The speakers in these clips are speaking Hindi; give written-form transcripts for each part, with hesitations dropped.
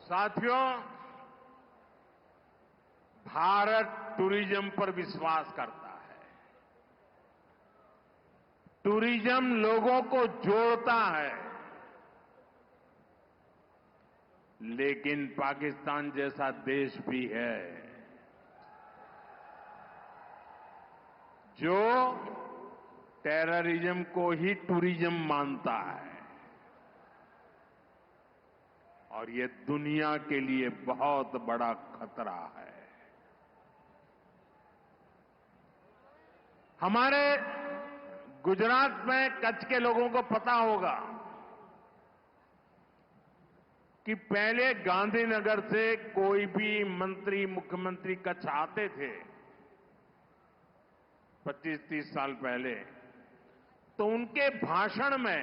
साथियों, भारत टूरिज्म पर विश्वास करता है। टूरिज्म लोगों को जोड़ता है, लेकिन पाकिस्तान जैसा देश भी है जो टेररिज्म को ही टूरिज्म मानता है, और ये दुनिया के लिए बहुत बड़ा खतरा है। हमारे गुजरात में कच्छ के लोगों को पता होगा कि पहले गांधीनगर से कोई भी मंत्री, मुख्यमंत्री कच्छ आते थे 25-30 साल पहले, तो उनके भाषण में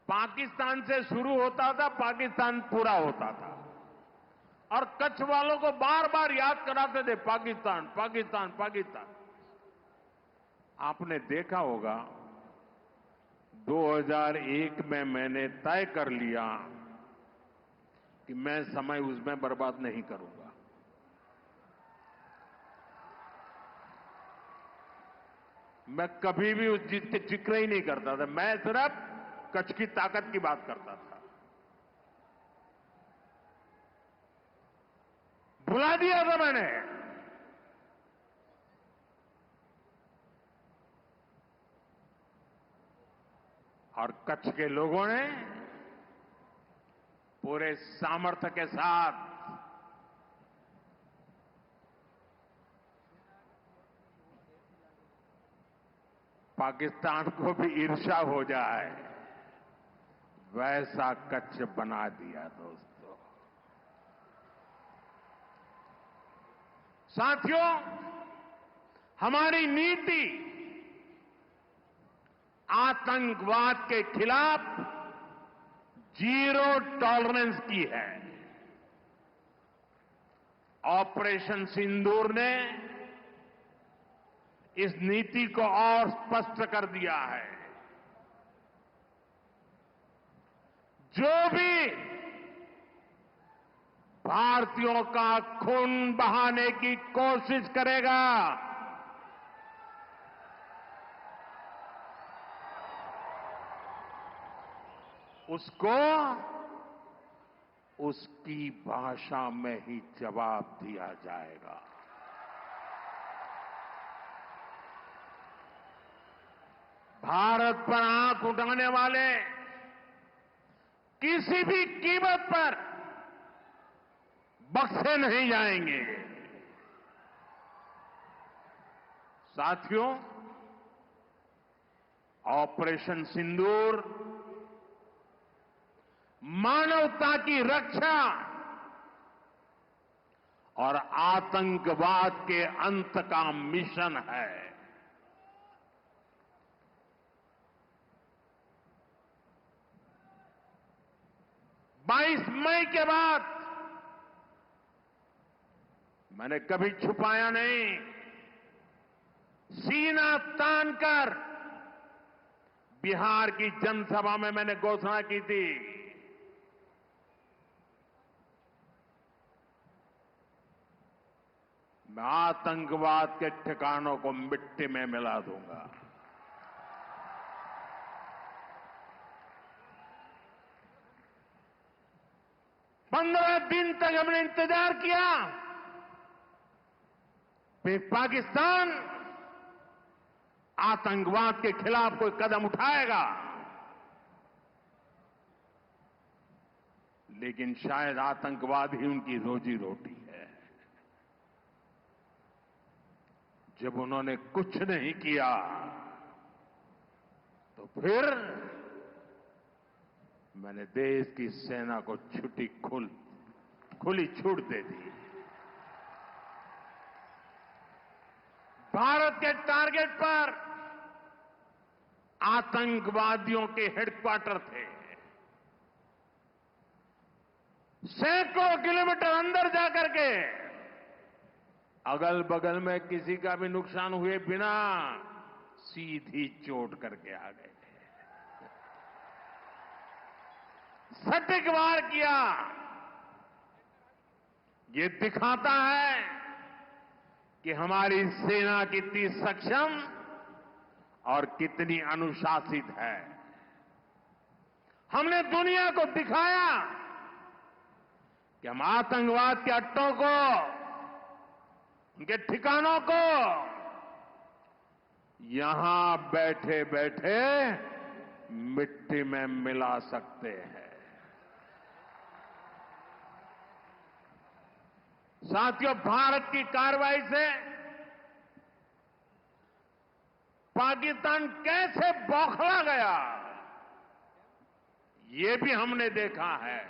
पाकिस्तान से शुरू होता था, पाकिस्तान पूरा होता था, और कच्छ वालों को बार बार याद कराते थे पाकिस्तान, पाकिस्तान, पाकिस्तान। आपने देखा होगा 2001 में मैंने तय कर लिया कि मैं समय उसमें बर्बाद नहीं करूंगा। मैं कभी भी उस चीज के जिक्र ही नहीं करता था, मैं सिर्फ कच्छ की ताकत की बात करता था। भुला दिया था मैंने। और कच्छ के लोगों ने पूरे सामर्थ्य के साथ पाकिस्तान को भी ईर्ष्या हो जाए वैसा कच्छ बना दिया। दोस्तों, साथियों, हमारी नीति आतंकवाद के खिलाफ जीरो टॉलरेंस की है। ऑपरेशन सिंदूर ने इस नीति को और स्पष्ट कर दिया है। जो भी भारतीयों का खून बहाने की कोशिश करेगा, उसको उसकी भाषा में ही जवाब दिया जाएगा। भारत पर आंख उठाने वाले किसी भी कीमत पर बख्शे नहीं जाएंगे। साथियों, ऑपरेशन सिंदूर मानवता की रक्षा और आतंकवाद के अंत का मिशन है। 22 मई के बाद मैंने कभी छुपाया नहीं, सीना तानकर बिहार की जनसभा में मैंने घोषणा की थी, मैं आतंकवाद के ठिकानों को मिट्टी में मिला दूंगा। पंद्रह दिन तक हमने इंतजार किया, फिर पाकिस्तान आतंकवाद के खिलाफ कोई कदम उठाएगा, लेकिन शायद आतंकवाद ही उनकी रोजी रोटी है। जब उन्होंने कुछ नहीं किया तो फिर मैंने देश की सेना को खुली छूट दे दी। भारत के टारगेट पर आतंकवादियों के हेडक्वार्टर थे। सैकड़ों किलोमीटर अंदर जाकर के अगल बगल में किसी का भी नुकसान हुए बिना सीधी चोट करके आ गए। सटीक वार किया। ये दिखाता है कि हमारी सेना कितनी सक्षम और कितनी अनुशासित है। हमने दुनिया को दिखाया कि हम आतंकवाद के अड्डों को, उनके ठिकानों को यहां बैठे बैठे मिट्टी में मिला सकते हैं। साथियों, भारत की कार्रवाई से पाकिस्तान कैसे बौखला गया, ये भी हमने देखा है।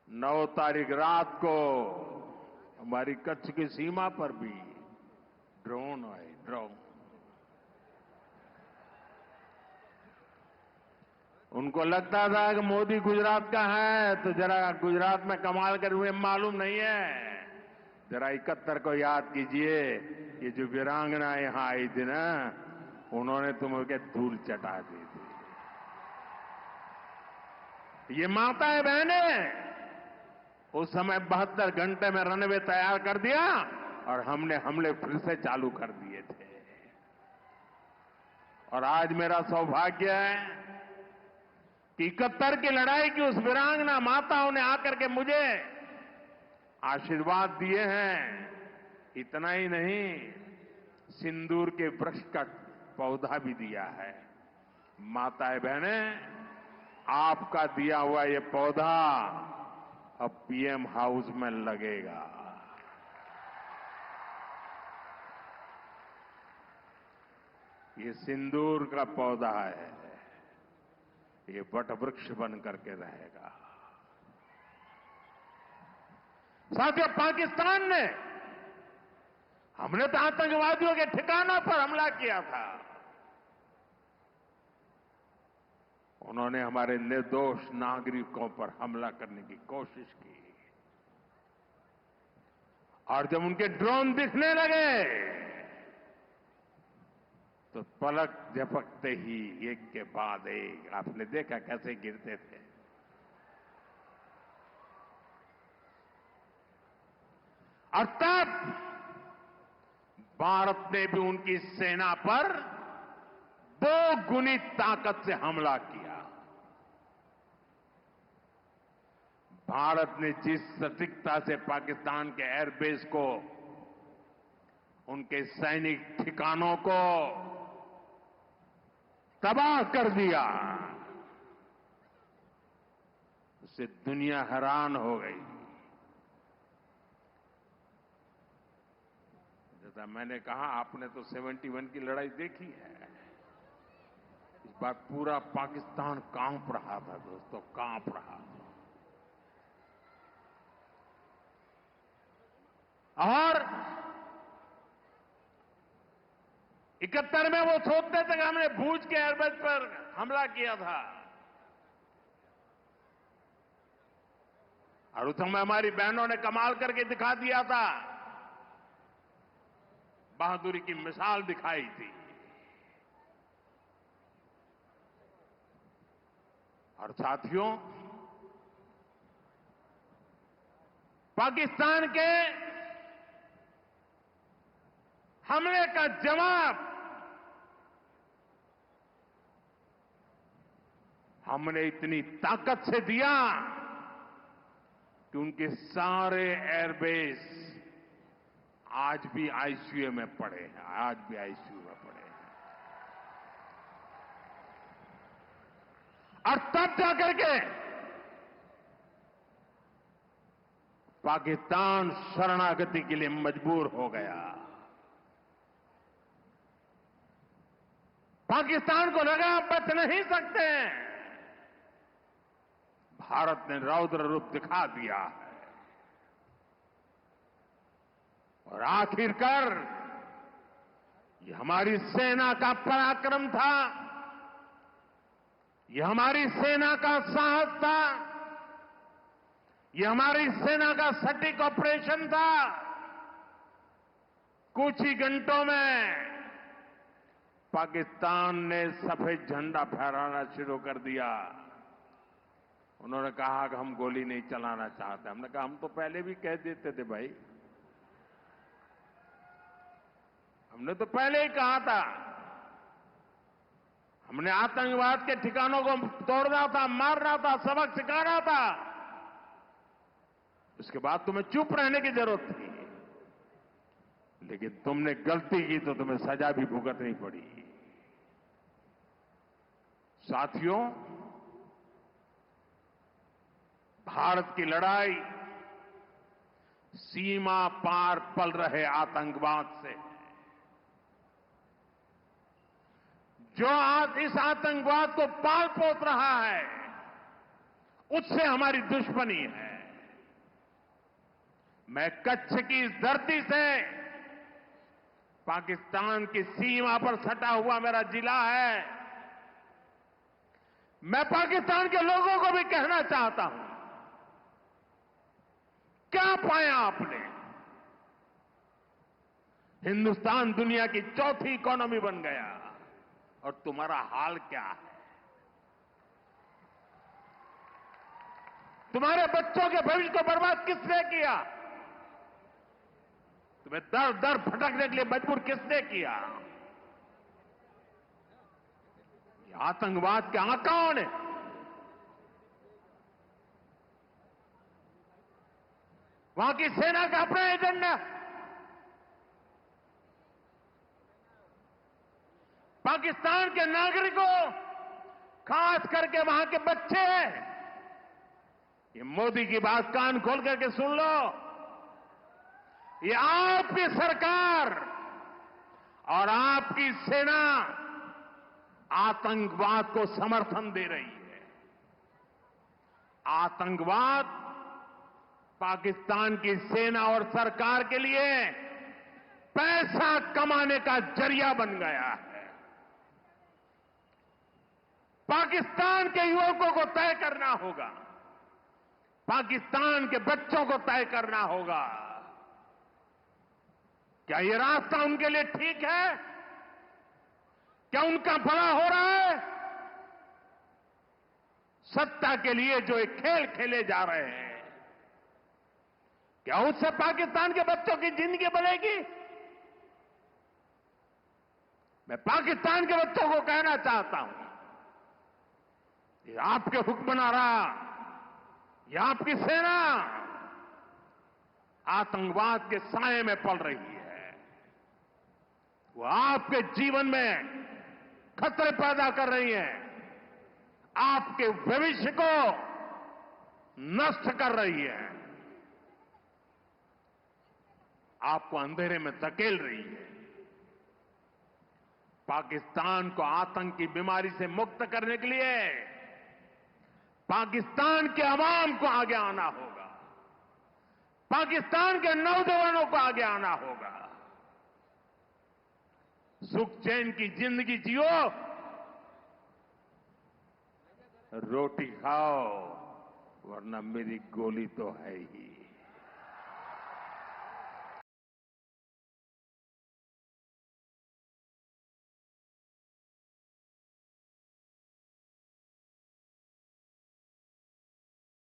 9 तारीख रात को हमारी कच्छ की सीमा पर भी ड्रोन आए, ड्रोन। उनको लगता था कि मोदी गुजरात का है तो जरा गुजरात में कमाल कर हुए मालूम नहीं है। जरा 71 को याद कीजिए, ये जो वीरांगना यहां आई थी ना, उन्होंने तुम्हें धूल चटा दी थी। ये माताएं बहनें उस समय 72 घंटे में रनवे तैयार कर दिया और हमने हमले फिर से चालू कर दिए थे। और आज मेरा सौभाग्य है कि 71 की लड़ाई की उस वीरांगना माताओं ने आकर के मुझे आशीर्वाद दिए हैं। इतना ही नहीं, सिंदूर के वृक्ष का पौधा भी दिया है। माताएं बहनें, आपका दिया हुआ ये पौधा अब पीएम हाउस में लगेगा। ये सिंदूर का पौधा है, ये वट वृक्ष बन करके रहेगा। साथियों, पाकिस्तान ने, हमने तो आतंकवादियों के ठिकानों पर हमला किया था, उन्होंने हमारे निर्दोष नागरिकों पर हमला करने की कोशिश की। और जब उनके ड्रोन दिखने लगे तो पलक झपकते ही एक के बाद एक, आपने देखा कैसे गिरते थे। और तब भारत ने भी उनकी सेना पर 2 गुनी ताकत से हमला किया। भारत ने जिस सटीकता से पाकिस्तान के एयरबेस को, उनके सैनिक ठिकानों को तबाह कर दिया, उससे दुनिया हैरान हो गई। जैसा मैंने कहा, आपने तो 71 की लड़ाई देखी है। इस बार पूरा पाकिस्तान कांप रहा था दोस्तों, कांप रहा था। और 71 में वो सोचते थे कि हमने भूज के एयरबेस पर हमला किया था। और उस समय हमारी बहनों ने कमाल करके दिखा दिया था, बहादुरी की मिसाल दिखाई थी। और साथियों, पाकिस्तान के हमले का जवाब हमने इतनी ताकत से दिया कि उनके सारे एयरबेस आज भी आईसीयू में पड़े हैं, आज भी आईसीयू में पड़े हैं। और तब जाकर के पाकिस्तान शरणागति के लिए मजबूर हो गया। पाकिस्तान को लगा बच नहीं सकते। भारत ने रौद्र रूप दिखा दिया है और आखिरकार ये हमारी सेना का पराक्रम था, ये हमारी सेना का साहस था, ये हमारी सेना का सटीक ऑपरेशन था। कुछ ही घंटों में पाकिस्तान ने सफेद झंडा फहराना शुरू कर दिया। उन्होंने कहा कि हम गोली नहीं चलाना चाहते। हमने कहा हम तो पहले भी कह देते थे भाई, हमने तो पहले ही कहा था। हमने आतंकवाद के ठिकानों को तोड़ना था, मारना था, सबक सिखाना था। उसके बाद तुम्हें चुप रहने की जरूरत थी, लेकिन तुमने गलती की तो तुम्हें सजा भी भुगतनी पड़ी। साथियों, भारत की लड़ाई सीमा पार पल रहे आतंकवाद से। जो आज इस आतंकवाद को पाल पोस रहा है, उससे हमारी दुश्मनी है। मैं कच्छ की इस धरती से, पाकिस्तान की सीमा पर सटा हुआ मेरा जिला है, मैं पाकिस्तान के लोगों को भी कहना चाहता हूं, क्या पाया आपने? हिंदुस्तान दुनिया की चौथी इकोनॉमी बन गया और तुम्हारा हाल क्या है? तुम्हारे बच्चों के भविष्य को बर्बाद किसने किया? तुम्हें दर दर भटकने के लिए मजबूर किसने किया? ये आतंकवाद के आकाओं ने। वहां की सेना का अपना एजेंडा। पाकिस्तान के नागरिकों, खास करके वहां के बच्चे, ये मोदी की बात कान खोल करके सुन लो। ये आपकी सरकार और आपकी सेना आतंकवाद को समर्थन दे रही है। आतंकवाद पाकिस्तान की सेना और सरकार के लिए पैसा कमाने का जरिया बन गया है। पाकिस्तान के युवकों को तय करना होगा, पाकिस्तान के बच्चों को तय करना होगा, क्या ये रास्ता उनके लिए ठीक है? क्या उनका भला हो रहा है? सत्ता के लिए जो एक खेल खेले जा रहे हैं, क्या उससे पाकिस्तान के बच्चों की जिंदगी बनेगी? मैं पाकिस्तान के बच्चों को कहना चाहता हूं, ये आपके हुक्मनारा, ये आपकी सेना आतंकवाद के साए में पल रही है। वो आपके जीवन में खतरे पैदा कर रही है, आपके भविष्य को नष्ट कर रही है, आपको अंधेरे में धकेल रही है। पाकिस्तान को आतंक की बीमारी से मुक्त करने के लिए पाकिस्तान के अवाम को आगे आना होगा, पाकिस्तान के नौजवानों को आगे आना होगा। सुख चैन की जिंदगी जियो, रोटी खाओ, वरना मेरी गोली तो है ही।